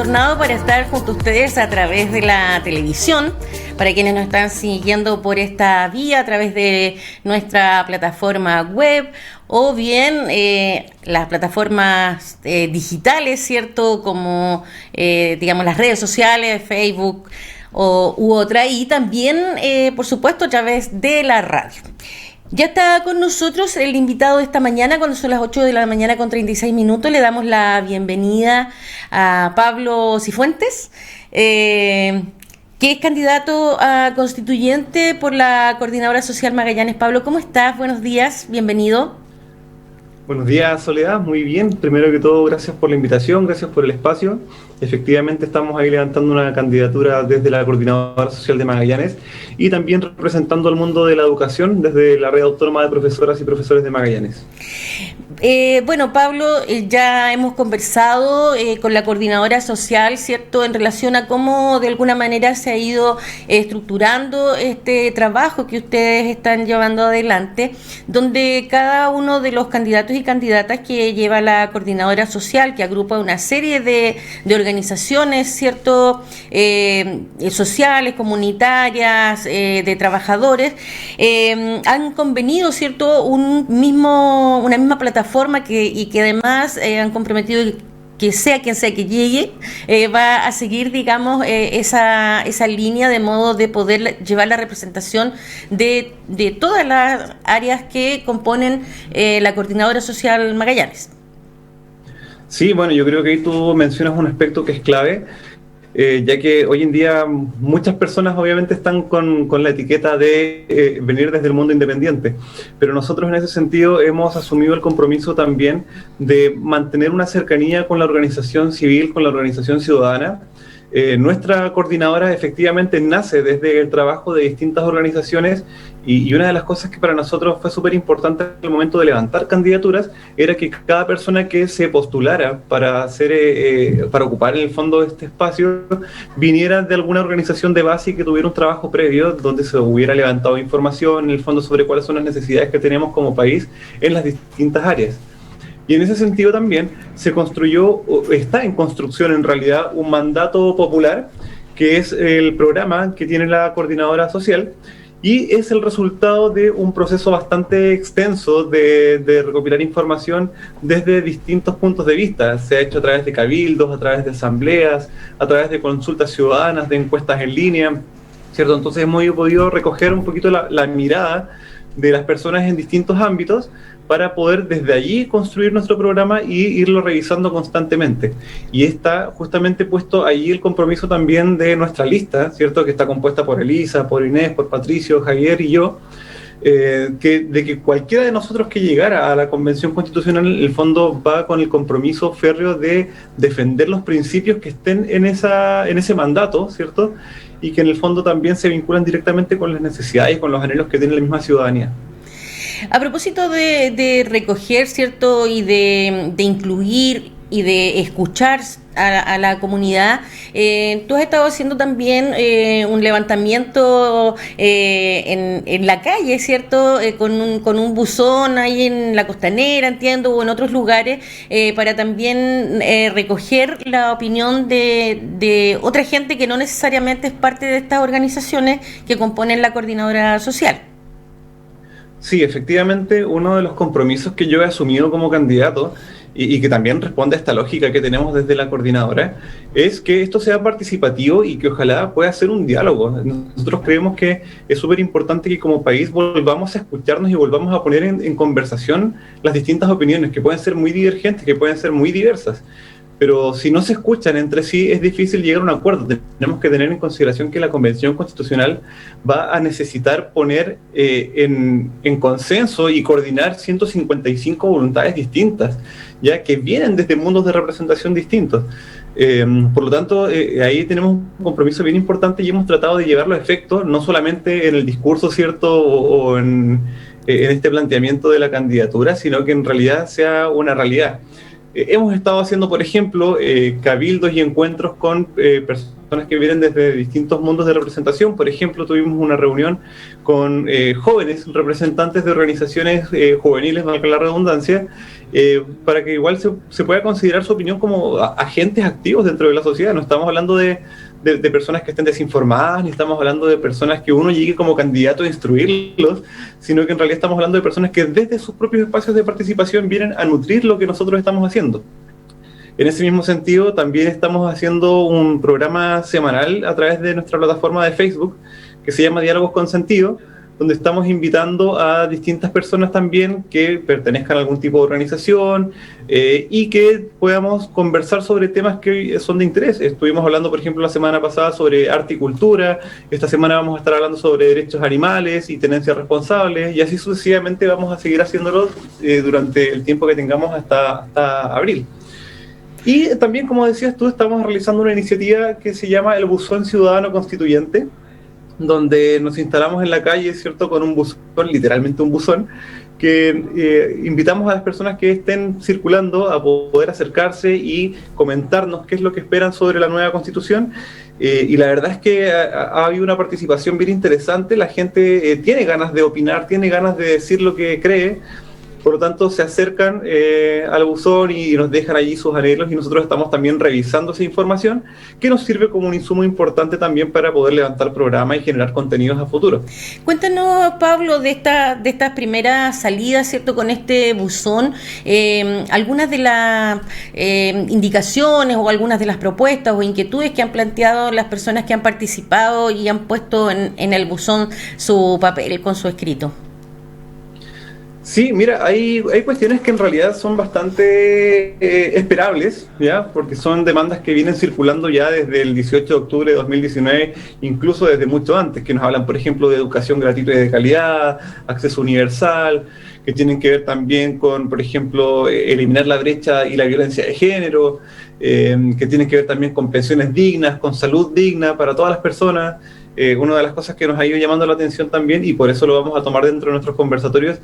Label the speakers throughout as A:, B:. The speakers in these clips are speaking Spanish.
A: retornado para estar junto a ustedes a través de la televisión, para quienes nos están siguiendo por esta vía a través de nuestra plataforma web o bien las plataformas digitales, ¿cierto? Como, digamos, las redes sociales, Facebook u otra, y también, por supuesto, a través de la radio. Ya está con nosotros el invitado de esta mañana, cuando son las 8 de la mañana con 36 minutos. Le damos la bienvenida a Pablo Cifuentes, que es candidato a constituyente por la Coordinadora Social Magallanes. Pablo, ¿cómo estás? Buenos días, bienvenido.
B: Buenos días, Soledad, muy bien. Primero que todo, gracias por la invitación, gracias por el espacio. Efectivamente, estamos ahí levantando una candidatura desde la Coordinadora Social de Magallanes y también representando al mundo de la educación desde la Red Autónoma de Profesoras y Profesores de Magallanes.
A: Bueno, Pablo, ya hemos conversado con la Coordinadora Social, ¿cierto?, en relación a cómo de alguna manera se ha ido estructurando este trabajo que ustedes están llevando adelante, donde cada uno de los candidatos y candidatas que lleva la Coordinadora Social, que agrupa una serie de organizaciones, ¿cierto?, sociales, comunitarias, de trabajadores, han convenido, ¿cierto?, una misma plataforma y que además han comprometido que sea quien sea que llegue, va a seguir, digamos, esa línea de modo de poder llevar la representación de todas las áreas que componen la Coordinadora Social Magallanes.
B: Sí, bueno, yo creo que ahí tú mencionas un aspecto que es clave, ya que hoy en día muchas personas obviamente están con la etiqueta de venir desde el mundo independiente, pero nosotros en ese sentido hemos asumido el compromiso también de mantener una cercanía con la organización civil, con la organización ciudadana. Nuestra coordinadora efectivamente nace desde el trabajo de distintas organizaciones y una de las cosas que para nosotros fue súper importante al momento de levantar candidaturas era que cada persona que se postulara para para ocupar en el fondo este espacio viniera de alguna organización de base y que tuviera un trabajo previo donde se hubiera levantado información en el fondo sobre cuáles son las necesidades que tenemos como país en las distintas áreas. Y en ese sentido también se construyó, está en construcción en realidad, un mandato popular, que es el programa que tiene la Coordinadora Social, y es el resultado de un proceso bastante extenso de recopilar información desde distintos puntos de vista. Se ha hecho a través de cabildos, a través de asambleas, a través de consultas ciudadanas, de encuestas en línea, ¿cierto? Entonces hemos podido recoger un poquito la mirada de las personas en distintos ámbitos para poder desde allí construir nuestro programa y irlo revisando constantemente. Y está justamente puesto ahí el compromiso también de nuestra lista, ¿cierto?, que está compuesta por Elisa, por Inés, por Patricio, Javier y yo, de que cualquiera de nosotros que llegara a la Convención Constitucional, en el fondo va con el compromiso férreo de defender los principios que estén en ese mandato, ¿cierto?, y que en el fondo también se vinculan directamente con las necesidades y con los anhelos que tiene la misma ciudadanía.
A: A propósito de recoger, ¿cierto?, y de incluir y de escuchar a la comunidad, tú has estado haciendo también un levantamiento en la calle, ¿cierto?, con un buzón ahí en la Costanera, entiendo, o en otros lugares, para también recoger la opinión de otra gente que no necesariamente es parte de estas organizaciones que componen la Coordinadora Social.
B: Sí, efectivamente, uno de los compromisos que yo he asumido como candidato y que también responde a esta lógica que tenemos desde la coordinadora es que esto sea participativo y que ojalá pueda ser un diálogo. Nosotros creemos que es súper importante que como país volvamos a escucharnos y volvamos a poner en conversación las distintas opiniones que pueden ser muy divergentes, que pueden ser muy diversas. Pero si no se escuchan entre sí, es difícil llegar a un acuerdo. Tenemos que tener en consideración que la Convención Constitucional va a necesitar poner en consenso y coordinar 155 voluntades distintas, ya que vienen desde mundos de representación distintos. Por lo tanto, ahí tenemos un compromiso bien importante y hemos tratado de llevarlo a efecto, no solamente en el discurso, ¿cierto?, o en este planteamiento de la candidatura, sino que en realidad sea una realidad. Hemos estado haciendo, por ejemplo, cabildos y encuentros con personas que vienen desde distintos mundos de representación. Por ejemplo, tuvimos una reunión con jóvenes representantes de organizaciones juveniles, valga la redundancia, para que igual se pueda considerar su opinión como agentes activos dentro de la sociedad. No estamos hablando de personas que estén desinformadas, ni estamos hablando de personas que uno llegue como candidato a instruirlos, sino que en realidad estamos hablando de personas que desde sus propios espacios de participación vienen a nutrir lo que nosotros estamos haciendo. En ese mismo sentido, también estamos haciendo un programa semanal a través de nuestra plataforma de Facebook, que se llama Diálogos con Sentido, donde estamos invitando a distintas personas también que pertenezcan a algún tipo de organización y que podamos conversar sobre temas que son de interés. Estuvimos hablando, por ejemplo, la semana pasada sobre arte y cultura, esta semana vamos a estar hablando sobre derechos animales y tenencias responsables, y así sucesivamente vamos a seguir haciéndolo durante el tiempo que tengamos hasta abril. Y también, como decías tú, estamos realizando una iniciativa que se llama el Buzón Ciudadano Constituyente, donde nos instalamos en la calle, ¿cierto?, con un buzón, literalmente un buzón, que invitamos a las personas que estén circulando a poder acercarse y comentarnos qué es lo que esperan sobre la nueva Constitución. Y la verdad es que ha habido una participación bien interesante, la gente tiene ganas de opinar, tiene ganas de decir lo que cree. Por lo tanto, se acercan al buzón y nos dejan allí sus anhelos, y nosotros estamos también revisando esa información, que nos sirve como un insumo importante también para poder levantar programas y generar contenidos a futuro.
A: Cuéntanos, Pablo, de estas primeras salidas, ¿cierto?, con este buzón, algunas de las indicaciones o algunas de las propuestas o inquietudes que han planteado las personas que han participado y han puesto en el buzón su papel con su escrito.
B: Sí, mira, hay cuestiones que en realidad son bastante esperables, ¿ya? Porque son demandas que vienen circulando ya desde el 18 de octubre de 2019, incluso desde mucho antes, que nos hablan, por ejemplo, de educación gratuita y de calidad, acceso universal, que tienen que ver también con, por ejemplo, eliminar la brecha y la violencia de género, que tienen que ver también con pensiones dignas, con salud digna para todas las personas. Una de las cosas que nos ha ido llamando la atención también, y por eso lo vamos a tomar dentro de nuestros conversatorios,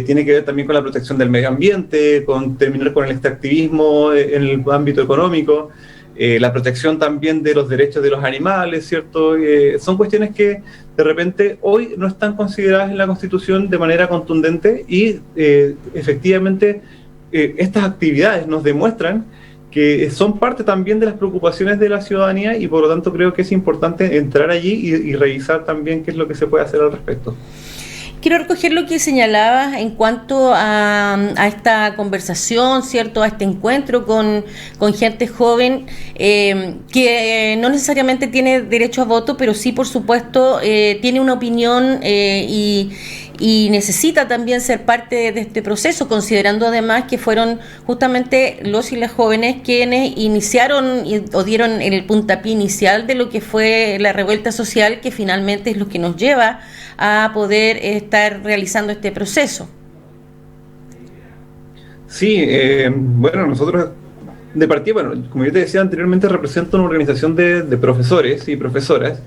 B: tiene que ver también con la protección del medio ambiente, con terminar con el extractivismo en el ámbito económico, la protección también de los derechos de los animales, ¿cierto? Son cuestiones que de repente hoy no están consideradas en la Constitución de manera contundente, y efectivamente estas actividades nos demuestran que son parte también de las preocupaciones de la ciudadanía, y por lo tanto creo que es importante entrar allí y revisar también qué es lo que se puede hacer al respecto.
A: Quiero recoger lo que señalabas en cuanto a esta conversación, ¿cierto?, a este encuentro con gente joven que no necesariamente tiene derecho a voto, pero sí, por supuesto, tiene una opinión y necesita también ser parte de este proceso, considerando además que fueron justamente los y las jóvenes quienes iniciaron o dieron el puntapié inicial de lo que fue la revuelta social, que finalmente es lo que nos lleva a poder estar realizando este proceso.
B: Sí, bueno, nosotros de partida, bueno, como yo te decía anteriormente, represento una organización de profesores y profesoras,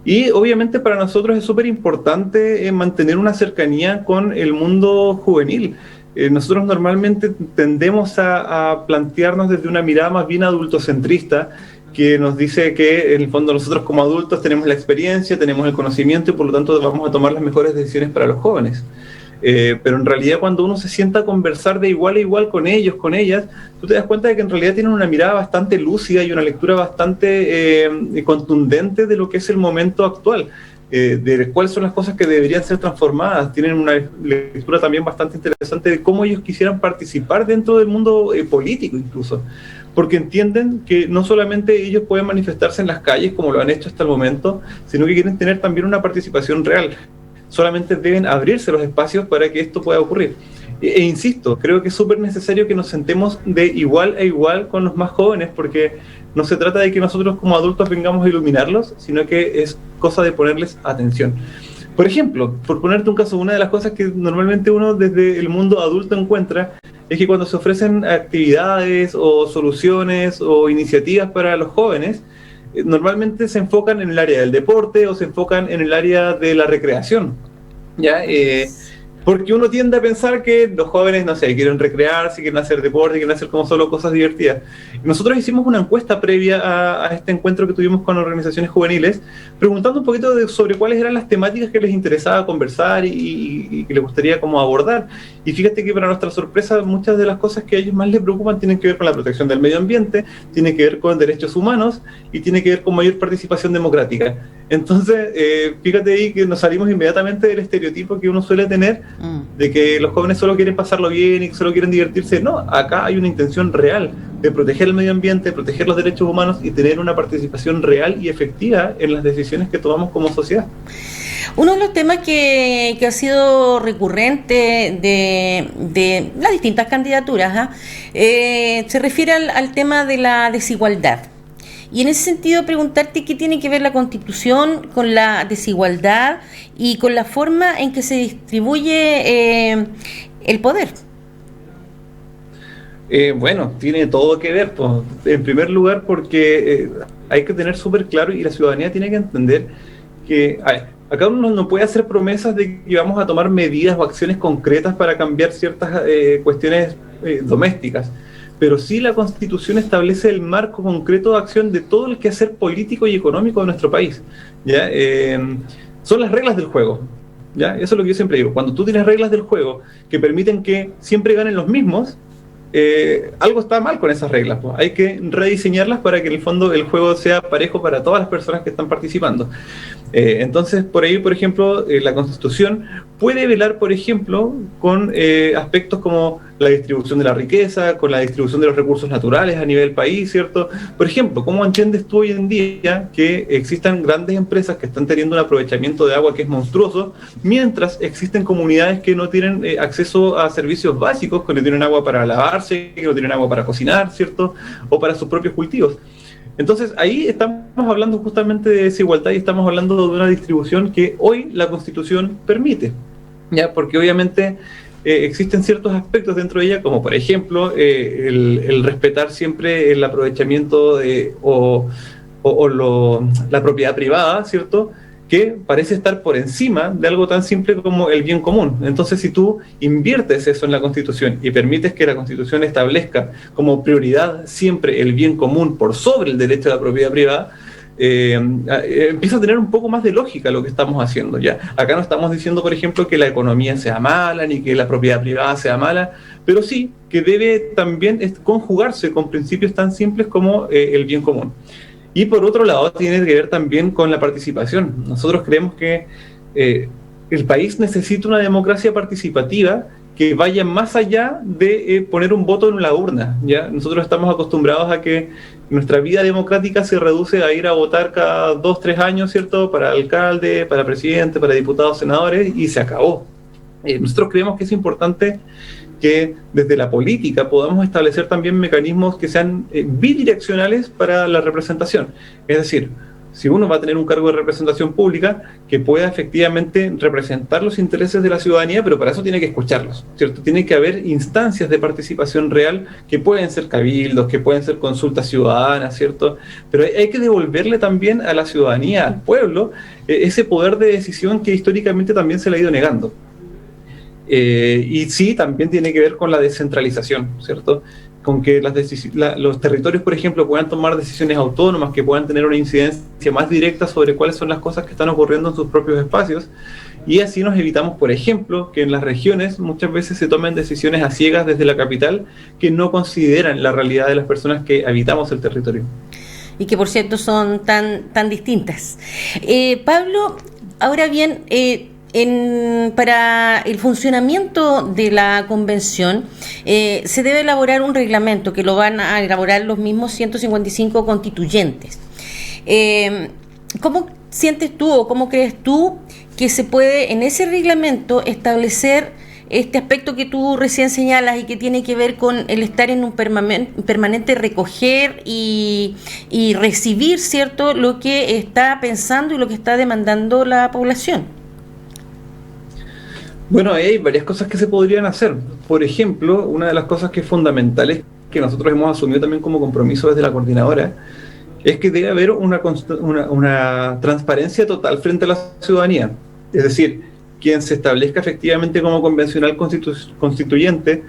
B: y obviamente para nosotros es súper importante mantener una cercanía con el mundo juvenil. Nosotros normalmente tendemos a plantearnos desde una mirada más bien adultocentrista, que nos dice que en el fondo nosotros como adultos tenemos la experiencia, tenemos el conocimiento, y por lo tanto vamos a tomar las mejores decisiones para los jóvenes. Pero en realidad cuando uno se sienta a conversar de igual a igual con ellos, con ellas, tú te das cuenta de que en realidad tienen una mirada bastante lúcida y una lectura bastante contundente de lo que es el momento actual, de cuáles son las cosas que deberían ser transformadas. Tienen una lectura también bastante interesante de cómo ellos quisieran participar dentro del mundo político incluso, porque entienden que no solamente ellos pueden manifestarse en las calles como lo han hecho hasta el momento, sino que quieren tener también una participación real. Solamente deben abrirse los espacios para que esto pueda ocurrir. E insisto, creo que es súper necesario que nos sentemos de igual a igual con los más jóvenes, porque no se trata de que nosotros como adultos vengamos a iluminarlos, sino que es cosa de ponerles atención. Por ejemplo, por ponerte un caso, una de las cosas que normalmente uno desde el mundo adulto encuentra es que cuando se ofrecen actividades o soluciones o iniciativas para los jóvenes, normalmente se enfocan en el área del deporte o se enfocan en el área de la recreación, ¿ya? Porque uno tiende a pensar que los jóvenes, no sé, quieren recrearse, quieren hacer deporte, quieren hacer como solo cosas divertidas. Nosotros hicimos una encuesta previa a este encuentro que tuvimos con organizaciones juveniles, preguntando un poquito sobre cuáles eran las temáticas que les interesaba conversar y que les gustaría como abordar. Y fíjate que para nuestra sorpresa, muchas de las cosas que a ellos más les preocupan tienen que ver con la protección del medio ambiente, tienen que ver con derechos humanos y tiene que ver con mayor participación democrática. Entonces, fíjate ahí que nos salimos inmediatamente del estereotipo que uno suele tener de que los jóvenes solo quieren pasarlo bien y que solo quieren divertirse. No, acá hay una intención real de proteger el medio ambiente, proteger los derechos humanos y tener una participación real y efectiva en las decisiones que tomamos como sociedad.
A: Uno de los temas que ha sido recurrente de las distintas candidaturas se refiere al tema de la desigualdad. Y en ese sentido preguntarte qué tiene que ver la Constitución con la desigualdad y con la forma en que se distribuye el poder.
B: Bueno, tiene todo que ver, pues. En primer lugar porque hay que tener súper claro y la ciudadanía tiene que entender que acá uno no puede hacer promesas de que vamos a tomar medidas o acciones concretas para cambiar ciertas cuestiones domésticas. Pero sí la Constitución establece el marco concreto de acción de todo el quehacer político y económico de nuestro país, ¿ya? Son las reglas del juego, ¿ya? Eso es lo que yo siempre digo. Cuando tú tienes reglas del juego que permiten que siempre ganen los mismos, algo está mal con esas reglas, pues. Hay que rediseñarlas para que en el fondo el juego sea parejo para todas las personas que están participando. Entonces, por ahí, por ejemplo, la Constitución puede velar, por ejemplo, con aspectos como la distribución de la riqueza, con la distribución de los recursos naturales a nivel país, ¿cierto? Por ejemplo, ¿cómo entiendes tú hoy en día que existan grandes empresas que están teniendo un aprovechamiento de agua que es monstruoso, mientras existen comunidades que no tienen acceso a servicios básicos, que no tienen agua para lavarse, que no tienen agua para cocinar, ¿cierto? O para sus propios cultivos. Entonces, ahí estamos hablando justamente de desigualdad y estamos hablando de una distribución que hoy la Constitución permite, ¿ya? Porque obviamente existen ciertos aspectos dentro de ella, como por ejemplo el respetar siempre el aprovechamiento la propiedad privada, ¿cierto?, que parece estar por encima de algo tan simple como el bien común. Entonces, si tú inviertes eso en la Constitución y permites que la Constitución establezca como prioridad siempre el bien común por sobre el derecho a la propiedad privada, empieza a tener un poco más de lógica lo que estamos haciendo, ¿ya? Acá no estamos diciendo, por ejemplo, que la economía sea mala, ni que la propiedad privada sea mala, pero sí que debe también conjugarse con principios tan simples como el bien común. Y por otro lado, tiene que ver también con la participación. Nosotros creemos que el país necesita una democracia participativa que vaya más allá de poner un voto en la urna, ¿ya? Nosotros estamos acostumbrados a que nuestra vida democrática se reduce a ir a votar cada 2-3 años, ¿cierto?, para alcalde, para presidente, para diputados, senadores, y se acabó. Nosotros creemos que es importante que desde la política podamos establecer también mecanismos que sean bidireccionales para la representación. Es decir, si uno va a tener un cargo de representación pública, que pueda efectivamente representar los intereses de la ciudadanía, pero para eso tiene que escucharlos, ¿cierto? Tiene que haber instancias de participación real que pueden ser cabildos, que pueden ser consultas ciudadanas, ¿cierto? Pero hay que devolverle también a la ciudadanía, al pueblo, ese poder de decisión que históricamente también se le ha ido negando. Y sí, también tiene que ver con la descentralización, ¿cierto? Con que los territorios, por ejemplo, puedan tomar decisiones autónomas, que puedan tener una incidencia más directa sobre cuáles son las cosas que están ocurriendo en sus propios espacios, y así nos evitamos, por ejemplo, que en las regiones muchas veces se tomen decisiones a ciegas desde la capital que no consideran la realidad de las personas que habitamos el territorio.
A: Y que, por cierto, son tan distintas. Pablo, ahora bien, para el funcionamiento de la convención se debe elaborar un reglamento que lo van a elaborar los mismos 155 constituyentes. ¿Cómo sientes tú o cómo crees tú que se puede en ese reglamento establecer este aspecto que tú recién señalas y que tiene que ver con el estar en un permanente recoger y recibir, ¿cierto?, lo que está pensando y lo que está demandando la población?
B: Bueno, hay varias cosas que se podrían hacer. Por ejemplo, una de las cosas que es fundamental, que nosotros hemos asumido también como compromiso desde la coordinadora, es que debe haber una transparencia total frente a la ciudadanía. Es decir, quien se establezca efectivamente como convencional constituyente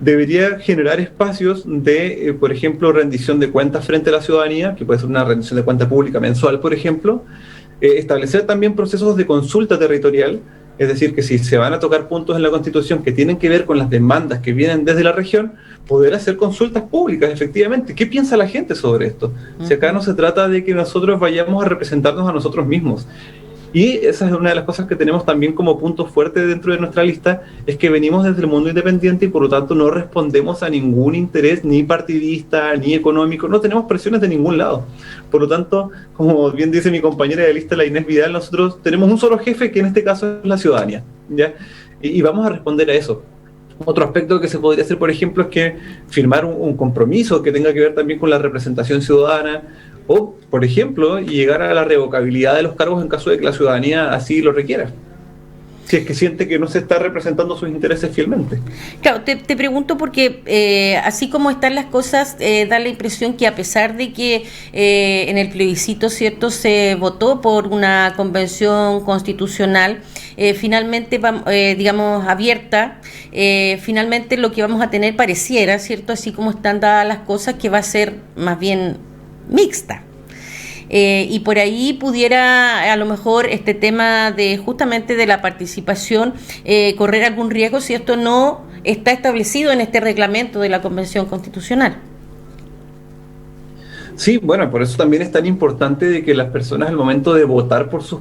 B: debería generar espacios de, por ejemplo, rendición de cuentas frente a la ciudadanía, que puede ser una rendición de cuenta pública mensual, por ejemplo, establecer también procesos de consulta territorial, es decir, que si se van a tocar puntos en la Constitución que tienen que ver con las demandas que vienen desde la región, poder hacer consultas públicas, efectivamente. ¿Qué piensa la gente sobre esto? Si acá no se trata de que nosotros vayamos a representarnos a nosotros mismos. Y esa es una de las cosas que tenemos también como punto fuerte dentro de nuestra lista, es que venimos desde el mundo independiente y por lo tanto no respondemos a ningún interés ni partidista, ni económico, no tenemos presiones de ningún lado. Por lo tanto, como bien dice mi compañera de lista, la Inés Vidal, nosotros tenemos un solo jefe, que en este caso es la ciudadanía, ¿ya? Y vamos a responder a eso. Otro aspecto que se podría hacer, por ejemplo, es que firmar un compromiso que tenga que ver también con la representación ciudadana, o, por ejemplo, llegar a la revocabilidad de los cargos en caso de que la ciudadanía así lo requiera, si es que siente que no se está representando sus intereses fielmente.
A: Claro, te pregunto porque así como están las cosas, da la impresión que a pesar de que en el plebiscito, ¿cierto?, se votó por una convención constitucional, finalmente, digamos, abierta, finalmente lo que vamos a tener pareciera, ¿cierto?, así como están dadas las cosas, que va a ser más bien mixta. Y por ahí pudiera a lo mejor este tema de justamente de la participación correr algún riesgo si esto no está establecido en este reglamento de la Convención Constitucional.
B: Sí, bueno, por eso también es tan importante de que las personas al momento de votar por sus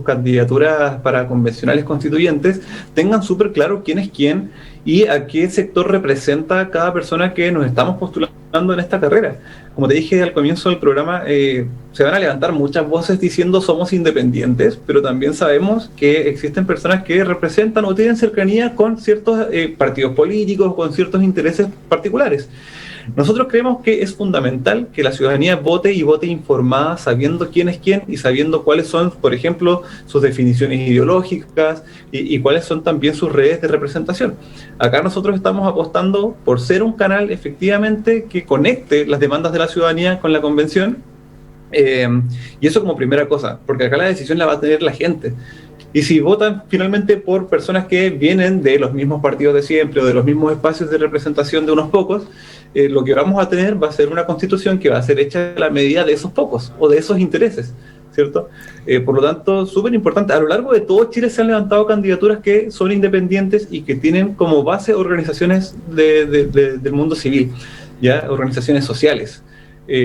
B: candidaturas para convencionales constituyentes tengan súper claro quién es quién y a qué sector representa cada persona que nos estamos postulando en esta carrera. Como te dije al comienzo del programa, se van a levantar muchas voces diciendo somos independientes, pero también sabemos que existen personas que representan o tienen cercanía con ciertos partidos políticos, con ciertos intereses particulares. Nosotros creemos que es fundamental que la ciudadanía vote y vote informada, sabiendo quién es quién y sabiendo cuáles son, por ejemplo, sus definiciones ideológicas y cuáles son también sus redes de representación. Acá nosotros estamos apostando por ser un canal efectivamente que conecte las demandas de la ciudadanía con la convención, y eso como primera cosa, porque acá la decisión la va a tener la gente. Y si votan finalmente por personas que vienen de los mismos partidos de siempre o de los mismos espacios de representación de unos pocos, lo que vamos a tener va a ser una constitución que va a ser hecha a la medida de esos pocos o de esos intereses, ¿cierto? Por lo tanto, súper importante. A lo largo de todo Chile se han levantado candidaturas que son independientes y que tienen como base organizaciones del mundo civil, ¿ya? Organizaciones sociales.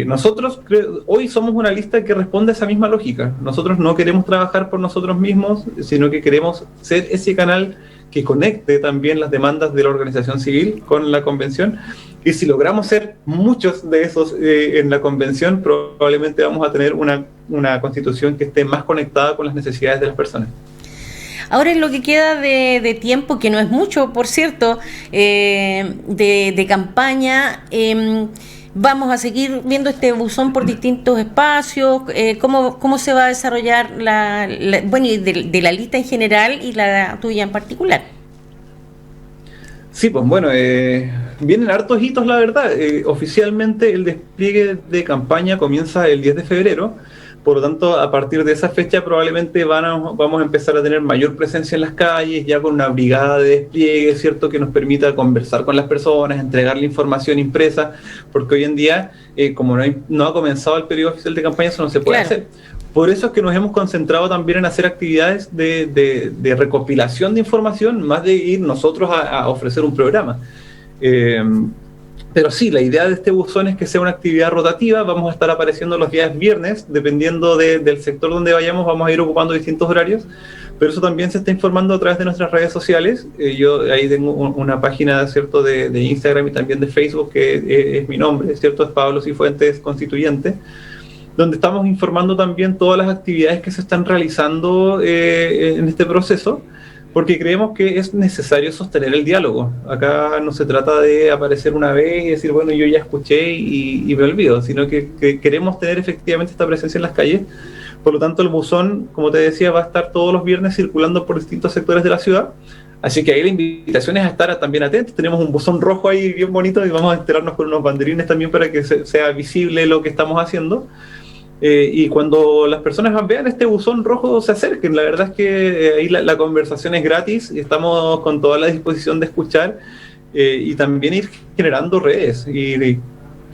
B: Nosotros hoy somos una lista que responde a esa misma lógica. Nosotros no queremos trabajar por nosotros mismos, sino que queremos ser ese canal que conecte también las demandas de la organización civil con la convención. Y si logramos ser muchos de esos en la convención, probablemente vamos a tener una constitución que esté más conectada con las necesidades de las personas.
A: Ahora, en lo que queda de tiempo, que no es mucho, por cierto, de campaña, vamos a seguir viendo este buzón por distintos espacios. ¿Cómo se va a desarrollar bueno, y de la lista en general y la tuya en particular?
B: Sí, pues bueno, vienen hartos hitos, la verdad. Oficialmente el despliegue de campaña comienza el 10 de febrero. Por lo tanto, a partir de esa fecha probablemente vamos a empezar a tener mayor presencia en las calles, ya con una brigada de despliegue, ¿cierto?, que nos permita conversar con las personas, entregarle información impresa, porque hoy en día, como no ha comenzado el periodo oficial de campaña, eso no se puede hacer. Por eso es que nos hemos concentrado también en hacer actividades de recopilación de información, más de ir nosotros a ofrecer un programa. Pero sí, la idea de este buzón es que sea una actividad rotativa. Vamos a estar apareciendo los días viernes, dependiendo del sector donde vayamos, vamos a ir ocupando distintos horarios, pero eso también se está informando a través de nuestras redes sociales. Yo ahí tengo una página, ¿cierto?, de Instagram y también de Facebook, que es mi nombre, ¿cierto?, es Pablo Cifuentes Constituyente, donde estamos informando también todas las actividades que se están realizando en este proceso, porque creemos que es necesario sostener el diálogo. Acá no se trata de aparecer una vez y decir, bueno, yo ya escuché y me olvido, sino que queremos tener efectivamente esta presencia en las calles. Por lo tanto, el buzón, como te decía, va a estar todos los viernes circulando por distintos sectores de la ciudad. Así que ahí la invitación es a estar también atentos. Tenemos un buzón rojo ahí bien bonito y vamos a enterarnos con unos banderines también para que sea visible lo que estamos haciendo. y cuando las personas vean este buzón rojo se acerquen. La verdad es que ahí la conversación es gratis y estamos con toda la disposición de escuchar y también ir generando redes. Y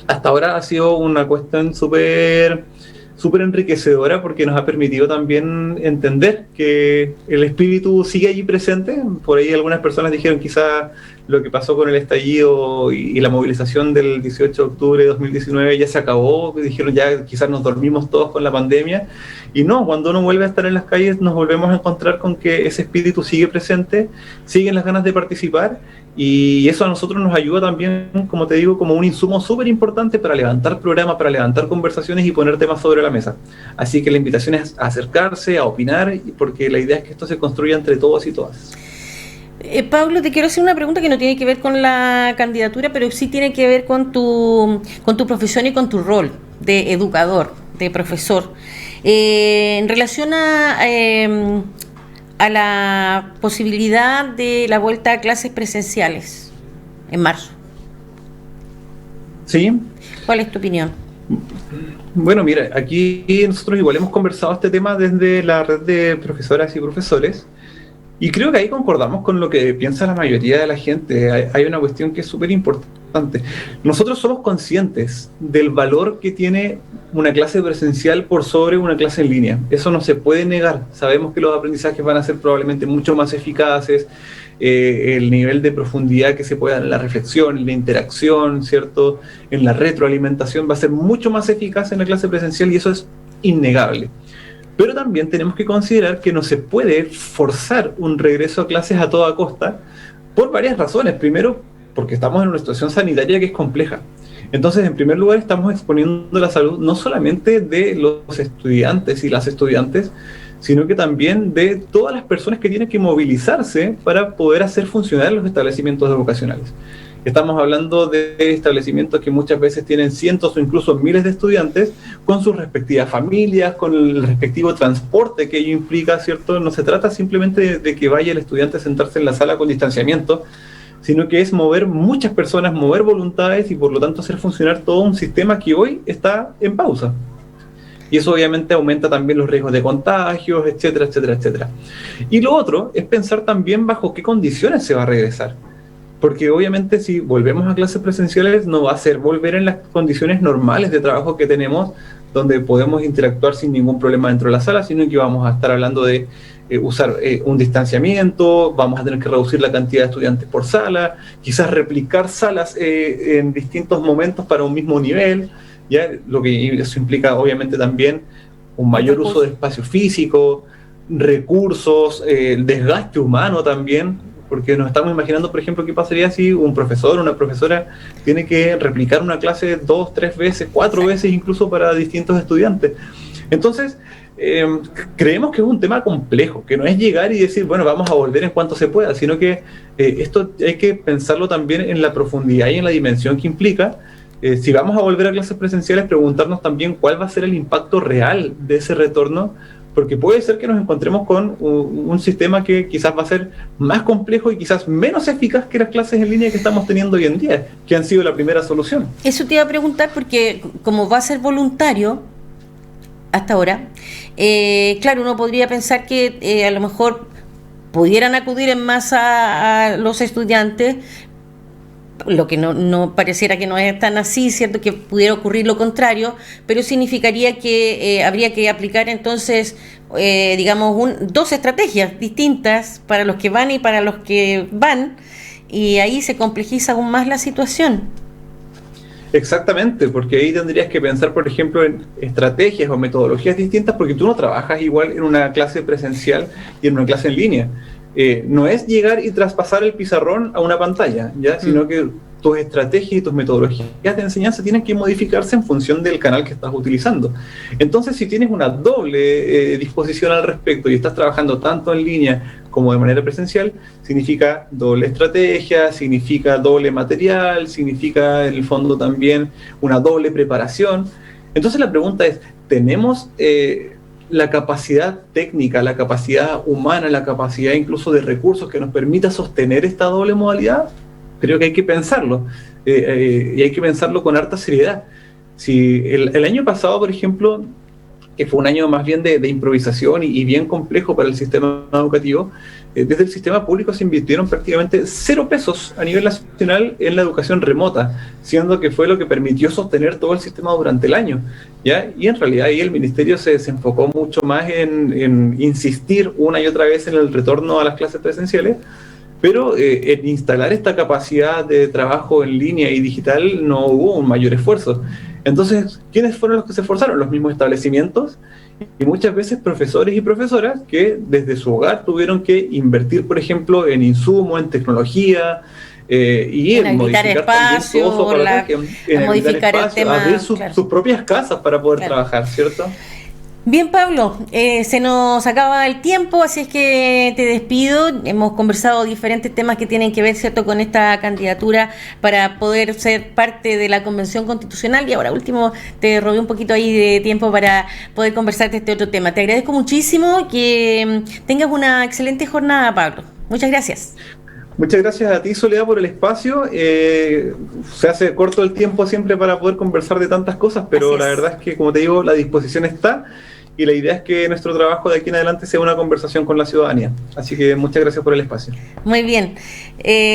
B: hasta ahora ha sido una cuestión súper enriquecedora porque nos ha permitido también entender que el espíritu sigue allí presente. Por ahí algunas personas dijeron quizá lo que pasó con el estallido y la movilización del 18 de octubre de 2019 ya se acabó, dijeron ya quizás nos dormimos todos con la pandemia, y no, cuando uno vuelve a estar en las calles nos volvemos a encontrar con que ese espíritu sigue presente, siguen las ganas de participar, y eso a nosotros nos ayuda también, como te digo, como un insumo súper importante para levantar programas, para levantar conversaciones y poner temas sobre la mesa. Así que la invitación es a acercarse, a opinar, porque la idea es que esto se construya entre todos y todas.
A: Pablo, te quiero hacer una pregunta que no tiene que ver con la candidatura, pero sí tiene que ver con tu profesión y con tu rol de educador, de profesor. En relación a la posibilidad de la vuelta a clases presenciales en marzo.
B: ¿Sí?
A: ¿Cuál es tu opinión?
B: Bueno, mira, aquí nosotros igual hemos conversado este tema desde la red de profesoras y profesores, y creo que ahí concordamos con lo que piensa la mayoría de la gente. Hay una cuestión que es súper importante. Nosotros somos conscientes del valor que tiene una clase presencial por sobre una clase en línea. Eso no se puede negar. Sabemos que los aprendizajes van a ser probablemente mucho más eficaces, el nivel de profundidad que se pueda dar en la reflexión, en la interacción, ¿cierto?, en la retroalimentación va a ser mucho más eficaz en la clase presencial, y eso es innegable. Pero también tenemos que considerar que no se puede forzar un regreso a clases a toda costa por varias razones. Primero, porque estamos en una situación sanitaria que es compleja. Entonces, en primer lugar, estamos exponiendo la salud no solamente de los estudiantes y las estudiantes, sino que también de todas las personas que tienen que movilizarse para poder hacer funcionar los establecimientos educacionales. Estamos hablando de establecimientos que muchas veces tienen cientos o incluso miles de estudiantes con sus respectivas familias, con el respectivo transporte que ello implica, ¿cierto? No se trata simplemente de que vaya el estudiante a sentarse en la sala con distanciamiento, sino que es mover muchas personas, mover voluntades y por lo tanto hacer funcionar todo un sistema que hoy está en pausa. Y eso obviamente aumenta también los riesgos de contagios, etcétera, etcétera, etcétera. Y lo otro es pensar también bajo qué condiciones se va a regresar. Porque obviamente si volvemos a clases presenciales no va a ser volver en las condiciones normales de trabajo que tenemos, donde podemos interactuar sin ningún problema dentro de la sala, sino que vamos a estar hablando de usar un distanciamiento, vamos a tener que reducir la cantidad de estudiantes por sala, quizás replicar salas en distintos momentos para un mismo nivel, ¿ya? Lo que eso implica obviamente también un mayor uso de espacio físico, recursos, el desgaste humano también, porque nos estamos imaginando, por ejemplo, qué pasaría si un profesor o una profesora tiene que replicar una clase 2, 3 veces, 4 veces incluso para distintos estudiantes. Entonces, creemos que es un tema complejo, que no es llegar y decir, bueno, vamos a volver en cuanto se pueda, sino que esto hay que pensarlo también en la profundidad y en la dimensión que implica. Si vamos a volver a clases presenciales, preguntarnos también cuál va a ser el impacto real de ese retorno, porque puede ser que nos encontremos con un sistema que quizás va a ser más complejo y quizás menos eficaz que las clases en línea que estamos teniendo hoy en día, que han sido la primera solución.
A: Eso te iba a preguntar porque como va a ser voluntario hasta ahora, claro, uno podría pensar que a lo mejor pudieran acudir en masa a los estudiantes, lo que no pareciera que no es tan así, cierto, que pudiera ocurrir lo contrario, pero significaría que habría que aplicar entonces, digamos, dos estrategias distintas para los que van y para los que van, y ahí se complejiza aún más la situación.
B: Exactamente, porque ahí tendrías que pensar, por ejemplo, en estrategias o metodologías distintas, porque tú no trabajas igual en una clase presencial y en una clase en línea. No es llegar y traspasar el pizarrón a una pantalla, ¿ya? Sino que tus estrategias y tus metodologías de enseñanza tienen que modificarse en función del canal que estás utilizando. Entonces, si tienes una doble disposición al respecto y estás trabajando tanto en línea como de manera presencial, significa doble estrategia, significa doble material, significa en el fondo también una doble preparación. Entonces la pregunta es, ¿tenemos la capacidad técnica, la capacidad humana, la capacidad incluso de recursos que nos permita sostener esta doble modalidad? Creo que hay que pensarlo, y hay que pensarlo con harta seriedad. Si el año pasado, por ejemplo, que fue un año más bien de improvisación y bien complejo para el sistema educativo, desde el sistema público se invirtieron prácticamente 0 pesos a nivel nacional en la educación remota, siendo que fue lo que permitió sostener todo el sistema durante el año, ¿ya? Y en realidad ahí el ministerio se enfocó mucho más en insistir una y otra vez en el retorno a las clases presenciales, pero en instalar esta capacidad de trabajo en línea y digital no hubo un mayor esfuerzo. Entonces, ¿quiénes fueron los que se esforzaron? Los mismos establecimientos y muchas veces profesores y profesoras que desde su hogar tuvieron que invertir, por ejemplo, en insumos, en tecnología y en
A: modificar espacios, modificar el tema,
B: abrir sus propias casas para poder trabajar, ¿cierto?
A: Bien, Pablo, se nos acaba el tiempo, así es que te despido. Hemos conversado diferentes temas que tienen que ver, ¿cierto?, con esta candidatura para poder ser parte de la Convención Constitucional, y ahora último te robé un poquito ahí de tiempo para poder conversar de este otro tema. Te agradezco muchísimo, que tengas una excelente jornada, Pablo. Muchas gracias.
B: Muchas gracias a ti, Soledad, por el espacio. Se hace corto el tiempo siempre para poder conversar de tantas cosas, pero la verdad es que, como te digo, la disposición está y la idea es que nuestro trabajo de aquí en adelante sea una conversación con la ciudadanía. Así que muchas gracias por el espacio.
A: Muy bien.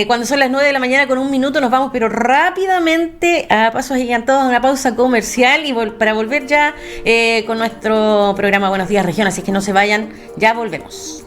A: Cuando son las 9 de la mañana con 1 minuto nos vamos, pero rápidamente, a pasos agigantados, a una pausa comercial y para volver ya con nuestro programa Buenos Días Región. Así que no se vayan, ya volvemos.